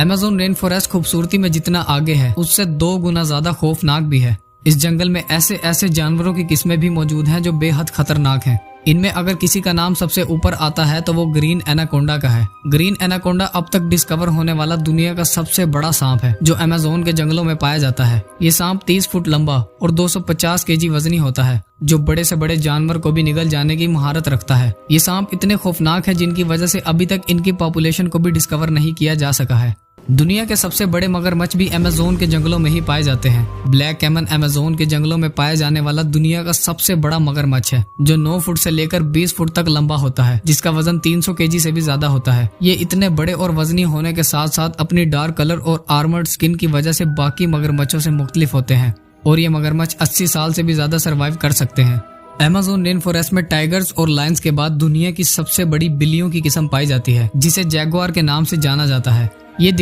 Amazon rain forest खूबसूरती में जितना आगे है उससे 2 गुना ज्यादा खौफनाक भी है। इस जंगल में ऐसे ऐसे जानवरों की किस्में भी मौजूद हैं जो बेहद खतरनाक हैं। इनमें अगर किसी का नाम सबसे ऊपर आता है तो वो ग्रीन एनाकोंडा का है। ग्रीन एनाकोंडा अब तक डिस्कवर होने वाला दुनिया का सबसे बड़ा सांप है जो अमेज़न के जंगलों में पाया जाता है। ये सांप 30 फुट लंबा और 250 केजी वजनी होता है जो बड़े से बड़े जानवर को भी निगल जाने की महारत रखता है। ये सांप इतने खौफनाक है जिनकी वजह से अभी तक इनकी पॉपुलेशन को भी डिस्कवर नहीं किया जा सका है। दुनिया के सबसे बड़े मगरमच्छ भी अमेज़न के जंगलों में ही पाए जाते हैं। ब्लैक कैमन अमेज़न के जंगलों में पाए जाने वाला दुनिया का सबसे बड़ा मगरमच्छ है जो 9 फुट से लेकर 20 फुट तक लंबा होता है, जिसका वजन 300 केजी से भी ज्यादा होता है। ये इतने बड़े और वजनी होने के साथ साथ अपनी डार्क कलर और आर्मर्ड स्किन की वजह से बाकी मगरमच्छों से मुख्तलिफ होते हैं और ये मगरमच्छ 80 साल से भी ज्यादा सर्वाइव कर सकते हैं। अमेज़न रेन फॉरेस्ट में टाइगर्स और लायंस के बाद दुनिया की सबसे बड़ी बिल्लियों की किस्म पाई जाती है जिसे जैगुआर के नाम से जाना जाता है।